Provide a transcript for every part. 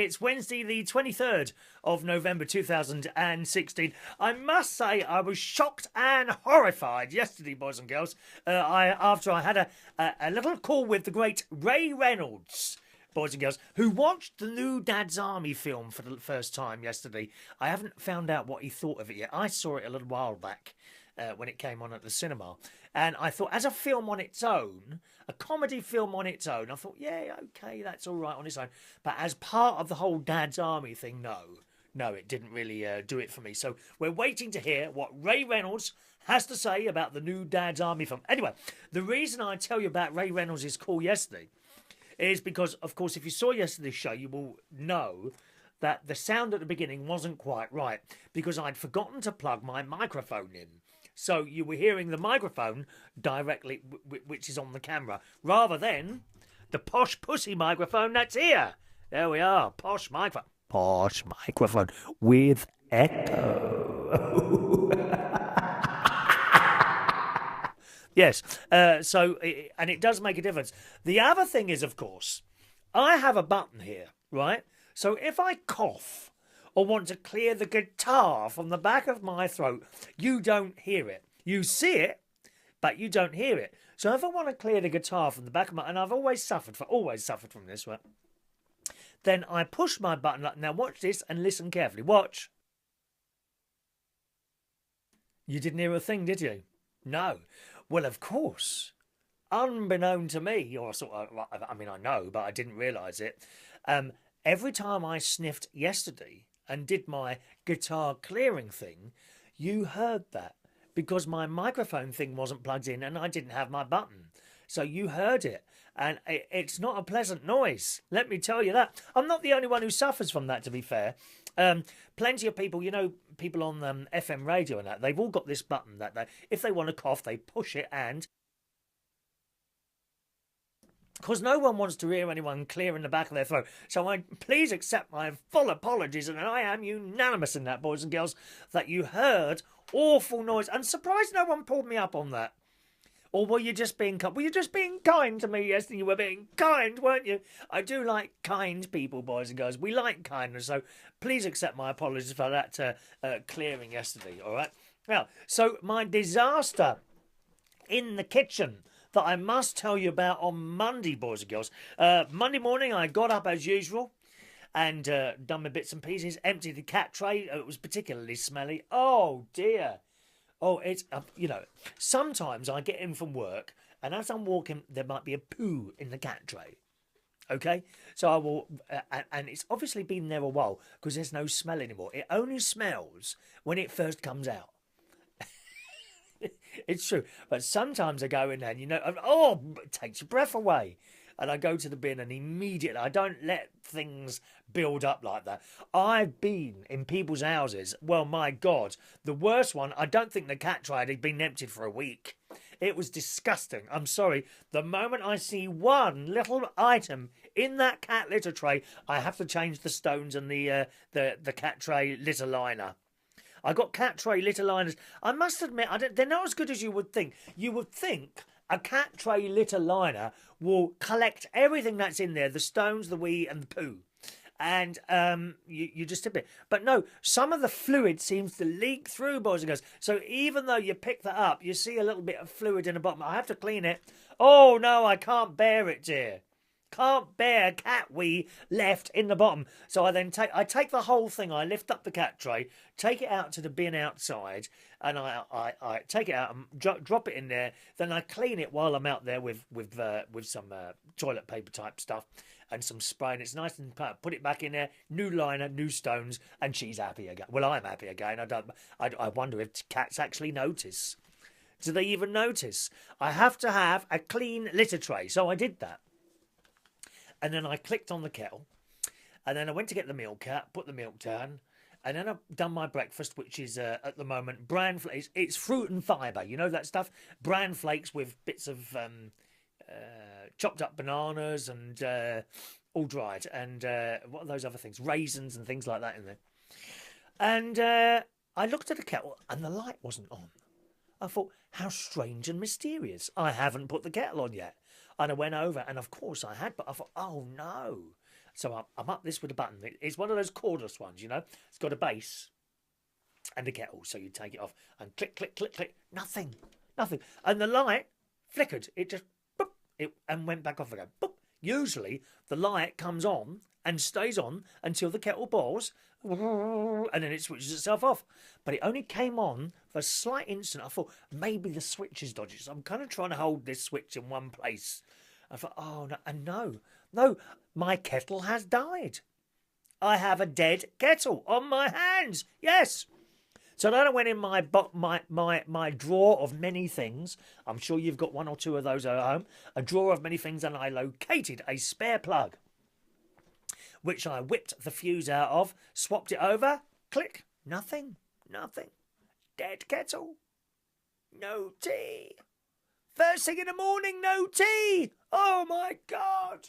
It's Wednesday, the 23rd of November 2016. I must say I was shocked and horrified yesterday, boys and girls, after I had a little call with the great Ray Reynolds, boys and girls, who watched the new Dad's Army film for the first time yesterday. I haven't found out what he thought of it yet. I saw it a little while back when it came on at the cinema. And I thought, as a film on its own, a comedy film on its own, I thought, yeah, okay, that's all right on its own. But as part of the whole Dad's Army thing, no, it didn't really do it for me. So we're waiting to hear what Ray Reynolds has to say about the new Dad's Army film. Anyway, the reason I tell you about Ray Reynolds' call yesterday is because, of course, if you saw yesterday's show, you will know that the sound at the beginning wasn't quite right because I'd forgotten to plug my microphone in. So you were hearing the microphone directly, which is on the camera, rather than the posh pussy microphone that's here. There we are, posh microphone. Posh microphone with echo. Yes, and it does make a difference. The other thing is, of course, I have a button here, right? So if I cough or want to clear the guitar from the back of my throat, you don't hear it. You see it, but you don't hear it. So if I want to clear the guitar from the back of my... And I've always suffered from this, right? Then I push my button. Now watch this and listen carefully. Watch. You didn't hear a thing, did you? No. Well, of course. Unbeknown to me, or sort of, I mean, I know, but I didn't realise it. Every time I sniffed yesterday and did my guitar clearing thing, you heard that because my microphone thing wasn't plugged in and I didn't have my button. So you heard it. And it's not a pleasant noise. Let me tell you that. I'm not the only one who suffers from that, to be fair. Plenty of people, people on FM radio and that, they've all got this button that if they want to cough, they push it and... Because no one wants to hear anyone clearing the back of their throat. So please accept my full apologies, and I am unanimous in that, boys and girls, that you heard awful noise. I'm surprised no one pulled me up on that. Or were you just being kind? Were you just being kind to me yesterday? You were being kind, weren't you? I do like kind people, boys and girls. We like kindness, so please accept my apologies for that clearing yesterday, all right? Now, so my disaster in the kitchen that I must tell you about on Monday, boys and girls. Monday morning, I got up as usual and done my bits and pieces, emptied the cat tray. It was particularly smelly. Oh, dear. Oh, it's, sometimes I get in from work and as I'm walking, there might be a poo in the cat tray. Okay? So I will, and it's obviously been there a while because there's no smell anymore. It only smells when it first comes out. It's true. But sometimes I go in there and, it takes your breath away. And I go to the bin and immediately, I don't let things build up like that. I've been in people's houses. Well, my God, the worst one, I don't think the cat tray had been emptied for a week. It was disgusting. I'm sorry. The moment I see one little item in that cat litter tray, I have to change the stones and the cat tray litter liner. I got cat tray litter liners. I must admit, they're not as good as you would think. You would think a cat tray litter liner will collect everything that's in there, the stones, the wee and the poo. And you just tip it. But no, some of the fluid seems to leak through, boys and girls. So even though you pick that up, you see a little bit of fluid in the bottom. I have to clean it. Oh, no, I can't bear it, dear. Can't bear cat wee left in the bottom. So I then take the whole thing. I lift up the cat tray, take it out to the bin outside, and I take it out and drop it in there. Then I clean it while I'm out there with some toilet paper type stuff and some spray. And it's nice and put it back in there. New liner, new stones, and she's happy again. Well, I'm happy again. I wonder if cats actually notice. Do they even notice? I have to have a clean litter tray, so I did that. And then I clicked on the kettle. And then I went to get the milk out, put the milk down. And then I've done my breakfast, which is, at the moment, bran flakes. It's fruit and fibre. You know that stuff? Bran flakes with bits of chopped up bananas and all dried. And what are those other things? Raisins and things like that in there. And I looked at the kettle and the light wasn't on. I thought, how strange and mysterious. I haven't put the kettle on yet. And I went over, and of course I had, but I thought, oh no. So I'm up this with a button. It's one of those cordless ones, you know. It's got a base and a kettle. So you take it off and click, click, click, click. Nothing. And the light flickered. It just, boop, and went back off again. Boop. Usually the light comes on and stays on until the kettle boils, and then it switches itself off. But it only came on for a slight instant. I thought maybe the switch is dodgy. So I'm kind of trying to hold this switch in one place. I thought, oh, no. And no, my kettle has died. I have a dead kettle on my hands. Yes. So then I went in my drawer of many things. I'm sure you've got one or two of those at home. A drawer of many things, and I located a spare plug, which I whipped the fuse out of, swapped it over, click, nothing. Dead kettle. No tea. First thing in the morning, no tea. Oh, my God.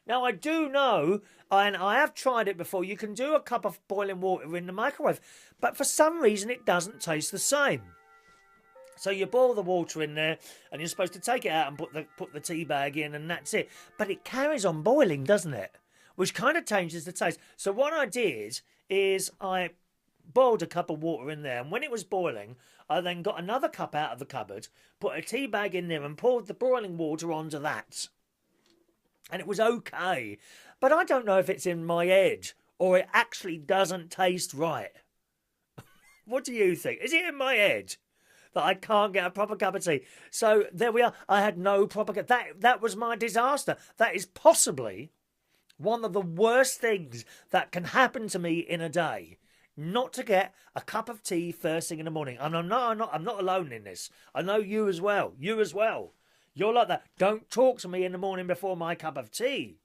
Now, I do know, and I have tried it before, you can do a cup of boiling water in the microwave, but for some reason it doesn't taste the same. So you boil the water in there, and you're supposed to take it out and put the tea bag in, and that's it. But it carries on boiling, doesn't it? Which kind of changes the taste. So what I did is I boiled a cup of water in there, and when it was boiling, I then got another cup out of the cupboard, put a tea bag in there, and poured the boiling water onto that. And it was okay. But I don't know if it's in my head or it actually doesn't taste right. What do you think? Is it in my head that I can't get a proper cup of tea? So there we are. I had no proper cup. That was my disaster. That is possibly one of the worst things that can happen to me in a day. Not to get a cup of tea first thing in the morning. And I'm not alone in this. I know you as well. You're like that. Don't talk to me in the morning before my cup of tea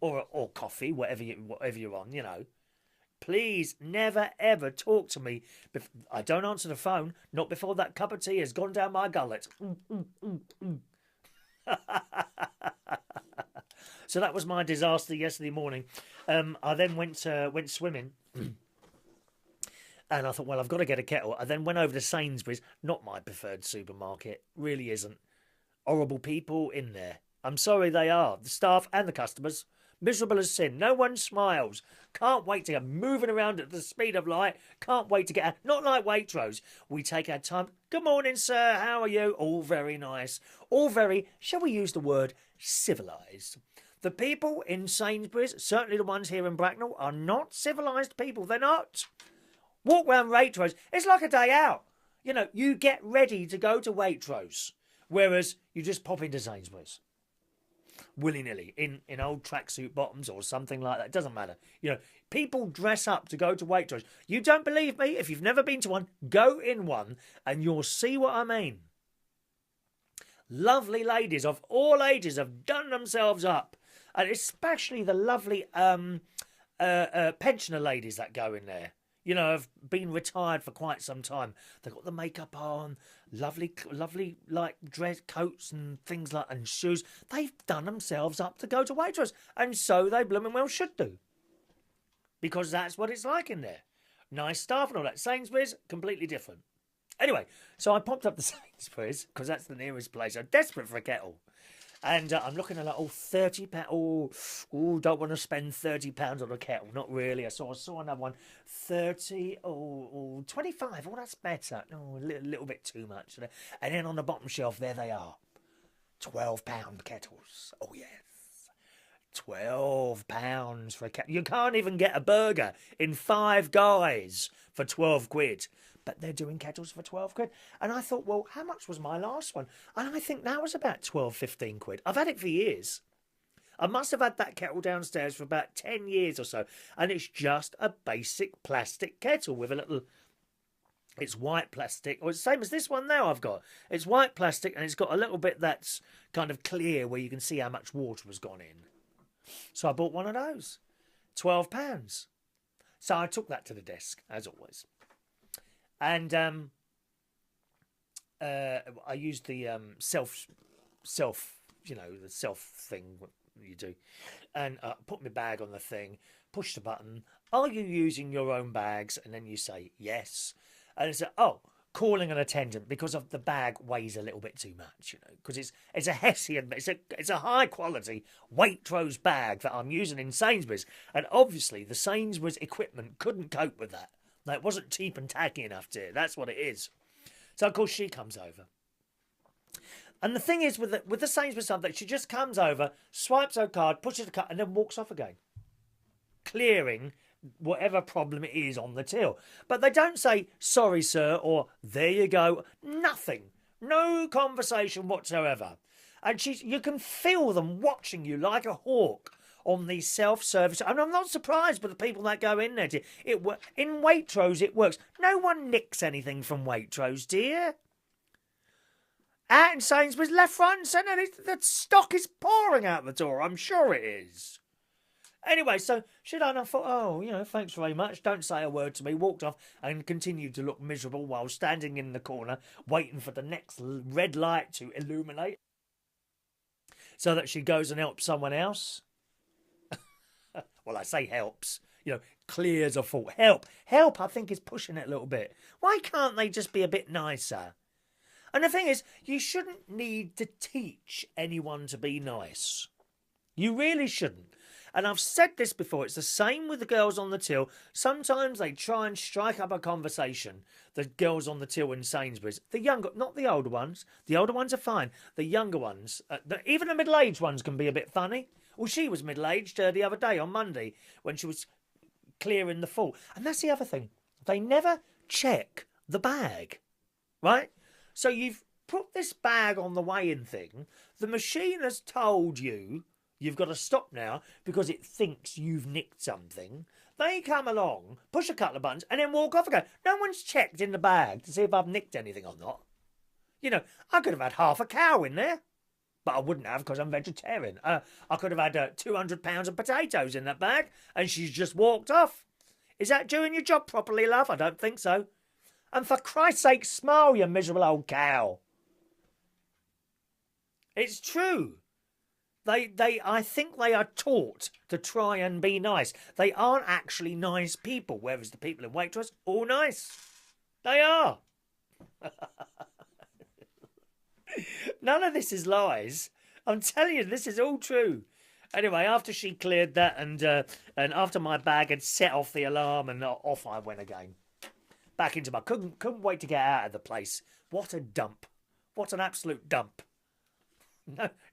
or coffee, whatever you're on, you know. Please never, ever talk to me. I don't answer the phone, not before that cup of tea has gone down my gullet. So that was my disaster yesterday morning. I then went swimming. And I thought, well, I've got to get a kettle. I then went over to Sainsbury's, not my preferred supermarket, really isn't. Horrible people in there. I'm sorry they are. The staff and the customers. Miserable as sin. No one smiles. Can't wait to get moving around at the speed of light. Can't wait to get out. Not like Waitrose. We take our time. Good morning, sir. How are you? All very nice. All very, shall we use the word, civilised. The people in Sainsbury's, certainly the ones here in Bracknell, are not civilised people. They're not. Walk round Waitrose. It's like a day out. You know, you get ready to go to Waitrose. Whereas you just pop into Sainsbury's willy-nilly in old tracksuit bottoms or something like that. It doesn't matter. You know, people dress up to go to Waitrose. You don't believe me? If you've never been to one, go in one and you'll see what I mean. Lovely ladies of all ages have done themselves up. And especially the lovely pensioner ladies that go in there. You know, have been retired for quite some time. They've got the makeup on, lovely, like dress coats and things like, and shoes. They've done themselves up to go to Waitrose, and so they blooming well should do, because that's what it's like in there. Nice staff and all that. Sainsbury's, completely different. Anyway, so I popped up to Sainsbury's because that's the nearest place. I'm desperate for a kettle. And I'm looking at like, £30. Oh, don't want to spend £30 on a kettle. Not really. I saw another one. 30. 25. Oh, that's better. No, a little bit too much. And then on the bottom shelf, there they are. £12 kettles. Oh, yes. £12 for a kettle. You can't even get a burger in Five Guys for 12 quid. But they're doing kettles for 12 quid. And I thought, well, how much was my last one? And I think that was about 12, 15 quid. I've had it for years. I must have had that kettle downstairs for about 10 years or so. And it's just a basic plastic kettle with a little... It's white plastic. Or it's the same as this one now I've got. It's white plastic and it's got a little bit that's kind of clear where you can see how much water has gone in. So I bought one of those. £12. So I took that to the desk, as always. And I used the self, you know, the self thing you do, and put my bag on the thing, push the button. Are you using your own bags? And then you say yes, and it said, oh, calling an attendant because of the bag weighs a little bit too much, you know, because it's a Hessian, it's a high quality Waitrose bag that I'm using in Sainsbury's, and obviously the Sainsbury's equipment couldn't cope with that. No, it wasn't cheap and tacky enough to. That's what it is. So of course she comes over, and the thing is with the Sainsbury's stuff that she just comes over, swipes her card, pushes the card, and then walks off again, clearing whatever problem it is on the till. But they don't say, sorry, sir, or there you go. Nothing. No conversation whatsoever. And you can feel them watching you like a hawk on these self-service. And I'm not surprised by the people that go in there. In Waitrose, it works. No one nicks anything from Waitrose, dear. Out in Sainsbury's, left, right and centre, the stock is pouring out the door. I'm sure it is. Anyway, so she done. I thought, oh, you know, thanks very much. Don't say a word to me. Walked off and continued to look miserable while standing in the corner, waiting for the next red light to illuminate, so that she goes and helps someone else. Well, I say helps. You know, clears a fault. Help. I think is pushing it a little bit. Why can't they just be a bit nicer? And the thing is, you shouldn't need to teach anyone to be nice. You really shouldn't. And I've said this before, it's the same with the girls on the till. Sometimes they try and strike up a conversation, the girls on the till in Sainsbury's. The younger, not the older ones. The older ones are fine. The younger ones, even the middle-aged ones can be a bit funny. Well, she was middle-aged the other day on Monday when she was clearing the fault. And that's the other thing. They never check the bag, right? So you've put this bag on the weighing thing. The machine has told you you've got to stop now because it thinks you've nicked something. They come along, push a couple of buttons, and then walk off again. No one's checked in the bag to see if I've nicked anything or not. You know, I could have had half a cow in there, but I wouldn't have because I'm vegetarian. I could have had 200 pounds of potatoes in that bag, and she's just walked off. Is that doing your job properly, love? I don't think so. And for Christ's sake, smile, you miserable old cow. It's true. I think they are taught to try and be nice. They aren't actually nice people, whereas the people in Waitrose, all nice. They are. None of this is lies. I'm telling you, this is all true. Anyway, after she cleared that and after my bag had set off the alarm and off I went again. Back into my... Couldn't wait to get out of the place. What a dump. What an absolute dump.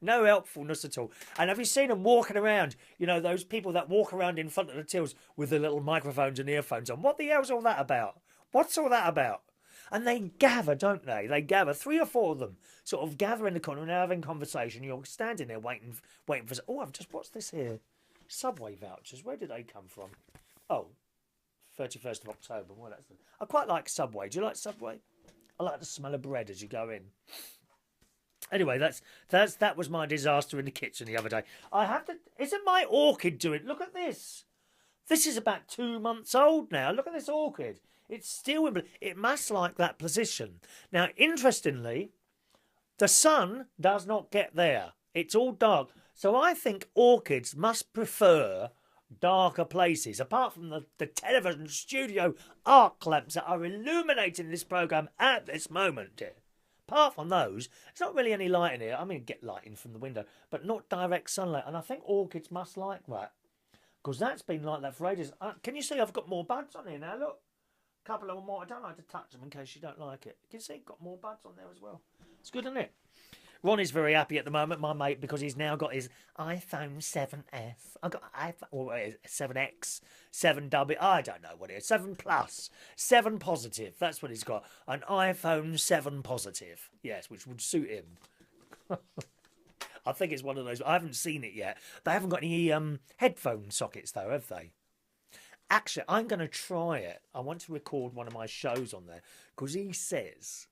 No helpfulness at all. And have you seen them walking around? You know, those people that walk around in front of the tills with the little microphones and earphones on. What the hell's all that about? What's all that about? And they gather, don't they? They gather, 3 or 4 of them, sort of gather in the corner and they're having conversation. You're standing there waiting for... Oh, what's this here? Subway vouchers. Where did they come from? Oh, 31st of October. Well, I quite like Subway. Do you like Subway? I like the smell of bread as you go in. Anyway, that was my disaster in the kitchen the other day. Isn't my orchid doing? Look at this. This is about 2 months old now. Look at this orchid. It's still it must like that position. Now, interestingly, the sun does not get there. It's all dark. So I think orchids must prefer darker places. Apart from the television studio arc lamps that are illuminating this programme at this moment, dear. Apart from those, there's not really any light in here. I mean, get light in from the window, but not direct sunlight. And I think orchids must like that. Because that's been like that for ages. Can you see I've got more buds on here now? Look. A couple of them more. I don't like to touch them in case you don't like it. You can see I've got more buds on there as well. It's good, isn't it? Ronnie's very happy at the moment, my mate, because he's now got his iPhone 7S. I've got iPhone 7X, 7W. I don't know what it is. 7 Plus, 7 Positive. That's what he's got. An iPhone 7 Positive. Yes, which would suit him. I think it's one of those. I haven't seen it yet. They haven't got any headphone sockets though, have they? Actually, I'm going to try it. I want to record one of my shows on there because he says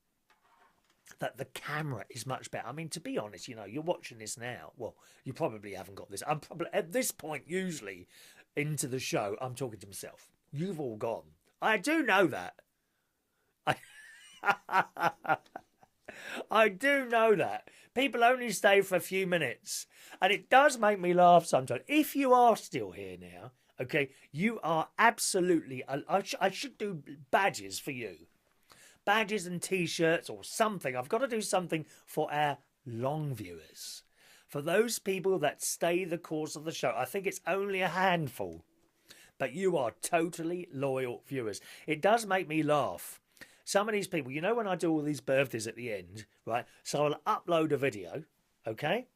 that the camera is much better. I mean, to be honest, you know, you're watching this now. Well, you probably haven't got this. I'm probably at this point, usually into the show, I'm talking to myself. You've all gone. I do know that. I do know that. People only stay for a few minutes. And it does make me laugh sometimes. If you are still here now, okay, you are absolutely... I should do badges for you. badges and T-shirts or something. I've got to do something for our long viewers. For those people that stay the course of the show. I think it's only a handful. But you are totally loyal viewers. It does make me laugh. Some of these people, you know when I do all these birthdays at the end, right? So I'll upload a video, okay?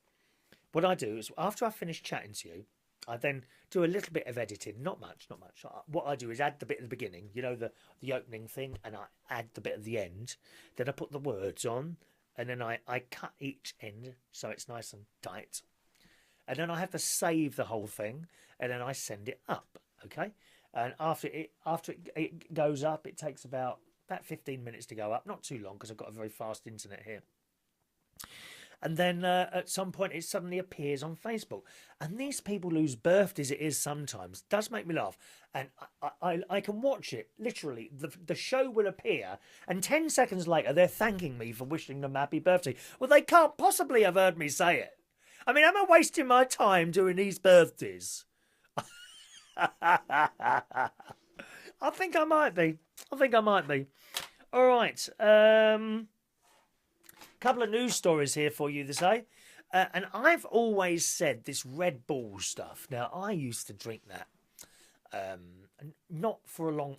What I do is after I finish chatting to you, I then do a little bit of editing. Not much, not much. What I do is add the bit at the beginning, you know, the opening thing, and I add the bit at the end. Then I put the words on, and then I cut each end so it's nice and tight. And then I have to save the whole thing, and then I send it up, okay? And after it goes up, it takes about 15 minutes to go up. Not too long, because I've got a very fast internet here. And then at some point it suddenly appears on Facebook. And these people whose birthdays it is sometimes does make me laugh. And I can watch it, literally. The show will appear, and 10 seconds later they're thanking me for wishing them happy birthday. Well, they can't possibly have heard me say it. I mean, am I wasting my time doing these birthdays? I think I might be. All right. Couple of news stories here for you this day. And I've always said this Red Bull stuff. Now, I used to drink that. Not for a long...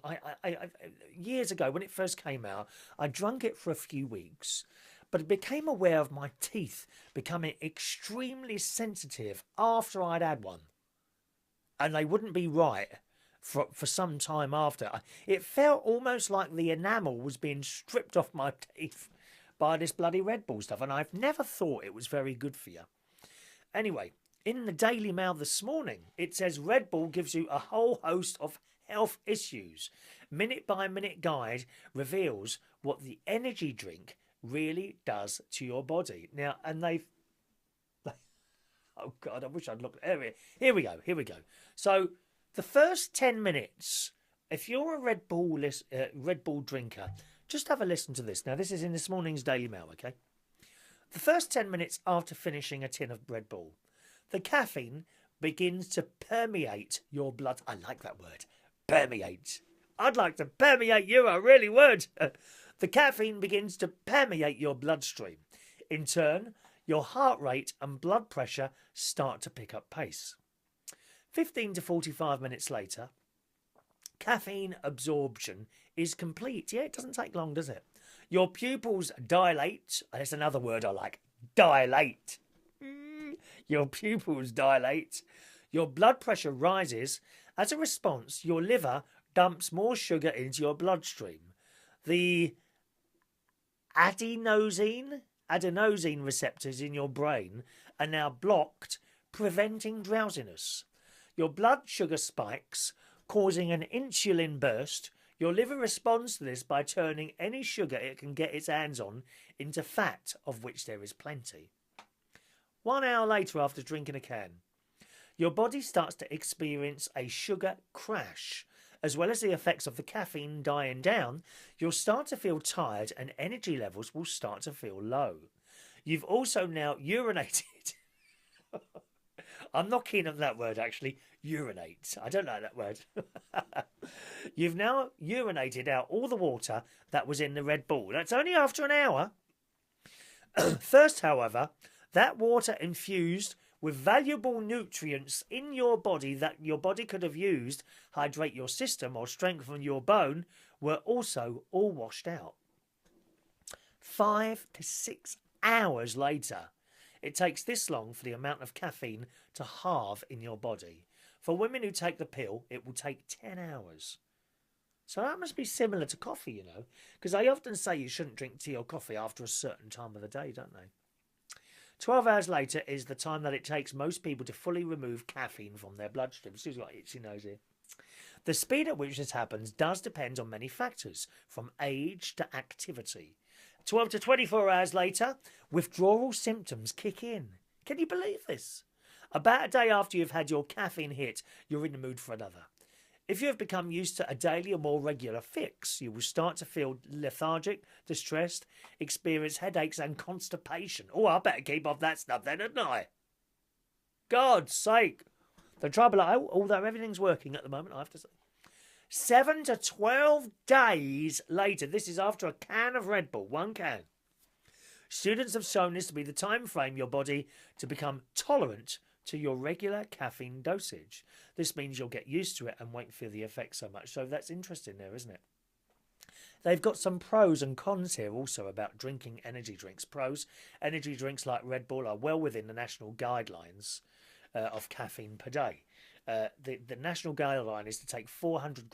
years ago, when it first came out, I drank it for a few weeks. But I became aware of my teeth becoming extremely sensitive after I'd had one. And they wouldn't be right for some time after. It felt almost like the enamel was being stripped off my teeth by this bloody Red Bull stuff, and I've never thought it was very good for you. Anyway, in the Daily Mail this morning, it says Red Bull gives you a whole host of health issues. Minute-by-minute guide reveals what the energy drink really does to your body. Now, and they've... Oh, God, I wish I'd looked... Here we go. So, the first 10 minutes, if you're a Red Bull drinker... Just have a listen to this. Now, this is in this morning's Daily Mail, okay? The first 10 minutes after finishing a tin of Red Bull, the caffeine begins to permeate your blood. I like that word, permeate. I'd like to permeate you, I really would. The caffeine begins to permeate your bloodstream. In turn, your heart rate and blood pressure start to pick up pace. 15 to 45 minutes later, caffeine absorption is complete. Yeah, it doesn't take long, does it? Your pupils dilate. That's another word I like. Dilate. Your pupils dilate. Your blood pressure rises. As a response, your liver dumps more sugar into your bloodstream. The adenosine receptors in your brain are now blocked, preventing drowsiness. Your blood sugar spikes, causing an insulin burst. Your liver responds to this by turning any sugar it can get its hands on into fat, of which there is plenty. 1 hour later, after drinking a can, your body starts to experience a sugar crash. As well as the effects of the caffeine dying down, you'll start to feel tired and energy levels will start to feel low. You've also now urinated. I'm not keen on that word, actually. Urinate. I don't like that word. You've now urinated out all the water that was in the Red Bull. That's only after an hour. First, however, that water infused with valuable nutrients in your body that your body could have used, hydrate your system or strengthen your bone, were also all washed out. 5 to 6 hours later, it takes this long for the amount of caffeine to halve in your body. For women who take the pill, it will take 10 hours. So that must be similar to coffee, you know, because they often say you shouldn't drink tea or coffee after a certain time of the day, don't they? 12 hours later is the time that it takes most people to fully remove caffeine from their bloodstream. Sue's got an itchy nose here. The speed at which this happens does depend on many factors, from age to activity. 12 to 24 hours later, withdrawal symptoms kick in. Can you believe this? About a day after you've had your caffeine hit, you're in the mood for another. If you have become used to a daily or more regular fix, you will start to feel lethargic, distressed, experience headaches and constipation. Oh, I better keep off that stuff then, hadn't I? God's sake. The trouble, although everything's working at the moment, I have to say. 7 to 12 days later, this is after a can of Red Bull, one can. Students have shown this to be the time frame your body to become tolerant to your regular caffeine dosage. This means you'll get used to it and won't feel the effects so much. So that's interesting there, isn't it? They've got some pros and cons here also about drinking energy drinks. Pros, energy drinks like Red Bull are well within the national guidelines of caffeine per day. The national guideline is to take 400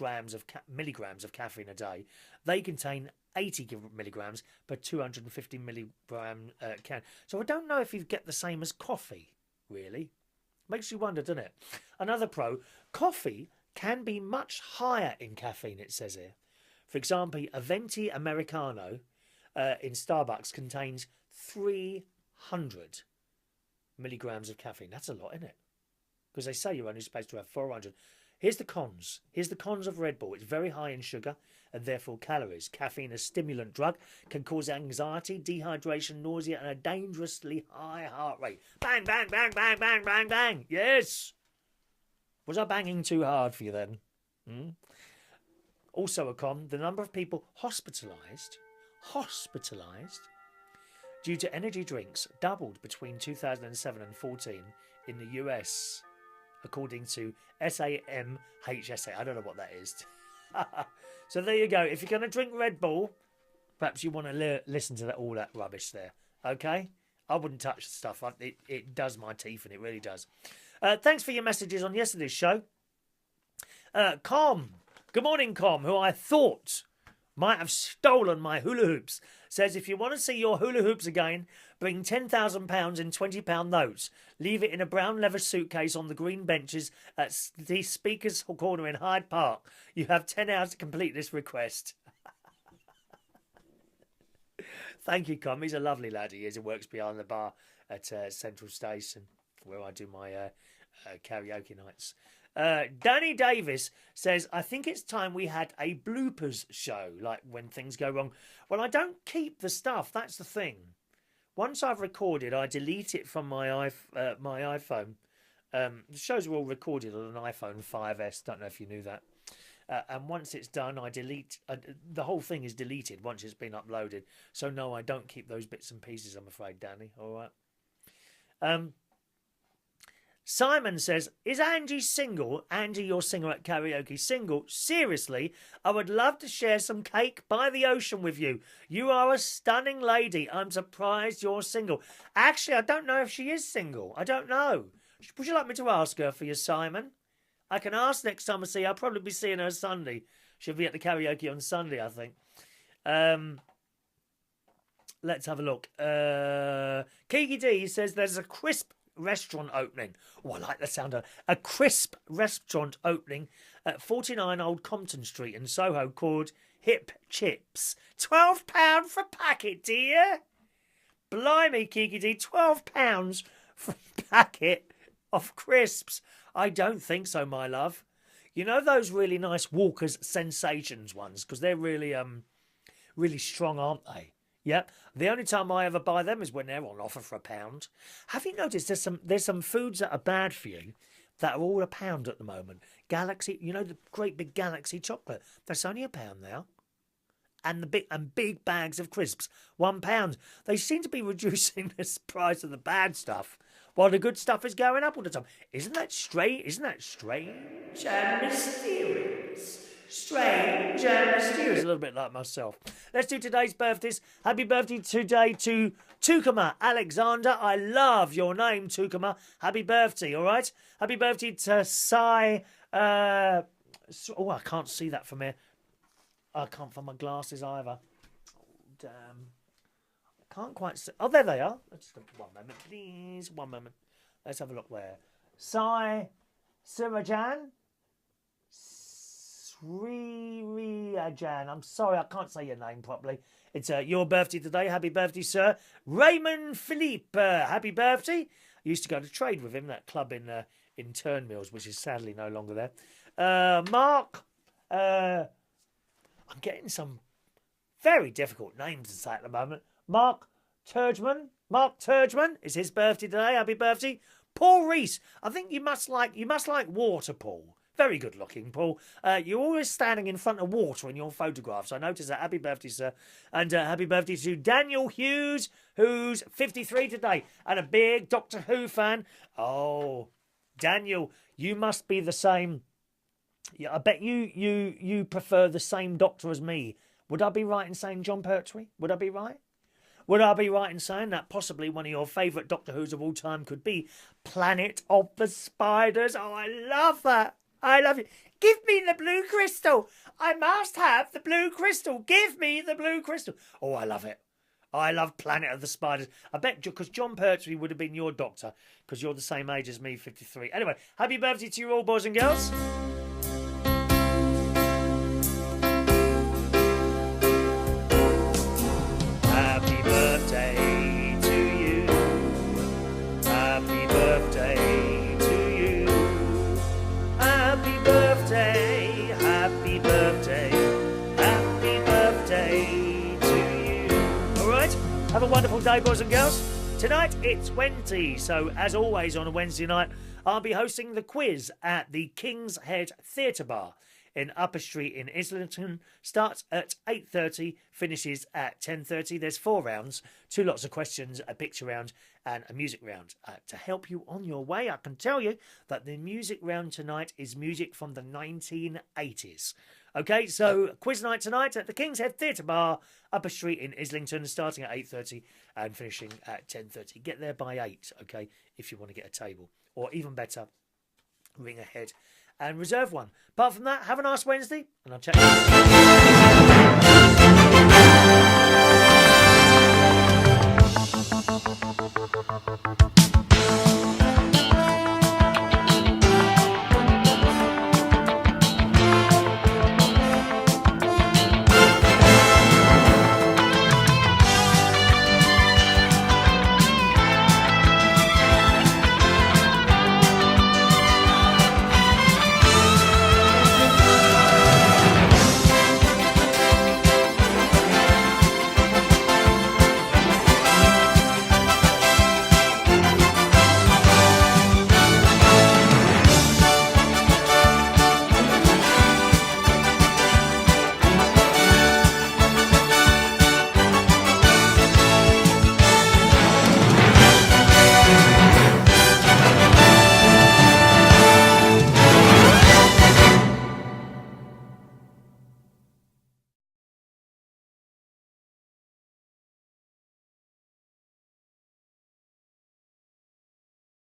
milligrams of caffeine a day. They contain 80 milligrams per 250 milligram can. So I don't know if you get the same as coffee, really. Makes you wonder, doesn't it? Another pro, coffee can be much higher in caffeine, it says here. For example, a venti americano in Starbucks contains 300 milligrams of caffeine. That's a lot, isn't it? Because they say you're only supposed to have 400. Here's the cons. Here's the cons of Red Bull. It's very high in sugar and therefore calories. Caffeine, a stimulant drug, can cause anxiety, dehydration, nausea, and a dangerously high heart rate. Bang, bang, bang, bang, bang, bang, bang. Yes. Was I banging too hard for you then? Also a con, the number of people hospitalised due to energy drinks doubled between 2007 and 14 in the US, according to SAMHSA. I don't know what that is. So there you go. If you're going to drink Red Bull, perhaps you want to listen to all that rubbish there. Okay? I wouldn't touch the stuff. It does my teeth, and it really does. Thanks for your messages on yesterday's show. Com. Good morning, Com, who I thought might have stolen my hula hoops, says if you want to see your hula hoops again, bring £10,000 in £20 notes. Leave it in a brown leather suitcase on the green benches at the Speaker's Corner in Hyde Park. You have 10 hours to complete this request. Thank you, Com. He's a lovely lad. He is. He works behind the bar at Central Station, where I do my karaoke nights. Danny Davis says, I think it's time we had a bloopers show, like when things go wrong. Well, I don't keep the stuff. That's the thing. Once I've recorded, I delete it from my iPhone. The shows are all recorded on an iPhone 5S. Don't know if you knew that. And once it's done, I delete. The whole thing is deleted once it's been uploaded. So no, I don't keep those bits and pieces, I'm afraid, Danny. All right. Simon says, is Angie single? Angie, your singer at karaoke, single? Seriously, I would love to share some cake by the ocean with you. You are a stunning lady. I'm surprised you're single. Actually, I don't know if she is single. I don't know. Would you like me to ask her for you, Simon? I can ask next time I see her. I'll probably be seeing her Sunday. She'll be at the karaoke on Sunday, I think. Let's have a look. Kiki D says there's a crisp restaurant opening. Oh, I like the sound of a crisp restaurant opening at 49 Old Compton Street in Soho called Hip Chips. £12 for a packet, dear. Blimey, Kiki D, £12 for a packet of crisps. I don't think so, my love. You know those really nice Walker's Sensations ones, because they're really really strong, aren't they? Yep. The only time I ever buy them is when they're on offer for £1. Have you noticed there's some foods that are bad for you that are all £1 at the moment? Galaxy, you know, the great big Galaxy chocolate. That's only £1 now. And the big bags of crisps, £1. They seem to be reducing the price of the bad stuff, while the good stuff is going up all the time. Isn't that strange? Isn't that strange and mysterious? Strange and mysterious. A little bit like myself. Let's do today's birthdays. Happy birthday today to Tacuma Alexander. I love your name, Tacuma. Happy birthday, all right? Happy birthday to Sai. I can't see that from here. I can't find my glasses either. Oh, damn. I can't quite see. Oh, there they are. Just one moment, please. One moment. Let's have a look there. Sriranjan. Sriranjan. I'm sorry, I can't say your name properly. It's your birthday today. Happy birthday, sir. Raymond Philippe. Happy birthday. I used to go to trade with him, that club in Turnmills, which is sadly no longer there. Mark. I'm getting some very difficult names to say at the moment. Mark Turjman. Mark Turjman. It's his birthday today. Happy birthday. Paul Reece. I think you must like water, Paul. Very good looking, Paul. You're always standing in front of water in your photographs. I noticed that. Happy birthday, sir. And happy birthday to Daniel Hughes, who's 53 today, and a big Doctor Who fan. Oh, Daniel, you must be the same. Yeah, I bet you prefer the same Doctor as me. Would I be right in saying John Pertwee? Would I be right? Would I be right in saying that possibly one of your favourite Doctor Who's of all time could be Planet of the Spiders? Oh, I love that. I love it. Give me the blue crystal. I must have the blue crystal. Give me the blue crystal. Oh, I love it. I love Planet of the Spiders. I bet because John Pertwee would have been your Doctor because you're the same age as me, 53. Anyway, happy birthday to you all, boys and girls. Happy birthday to you. Happy birthday to you. Happy birthday. Happy birthday. Happy birthday to you. All right. Have a wonderful day, boys and girls. Tonight it's Wednesday, so as always on a Wednesday night, I'll be hosting the quiz at the King's Head Theatre Bar in Upper Street in Islington. Starts at 8:30, finishes at 10:30. There's 4 rounds, 2 lots of questions, a picture round and a music round. To help you on your way, I can tell you that the music round tonight is music from the 1980s. Okay, so quiz night tonight at the King's Head Theatre Bar, Upper Street in Islington, starting at 8:30 and finishing at 10:30. Get there by 8, okay, if you want to get a table. Or even better, ring ahead and reserve one. Apart from that, have a nice Wednesday, and I'll chat to you.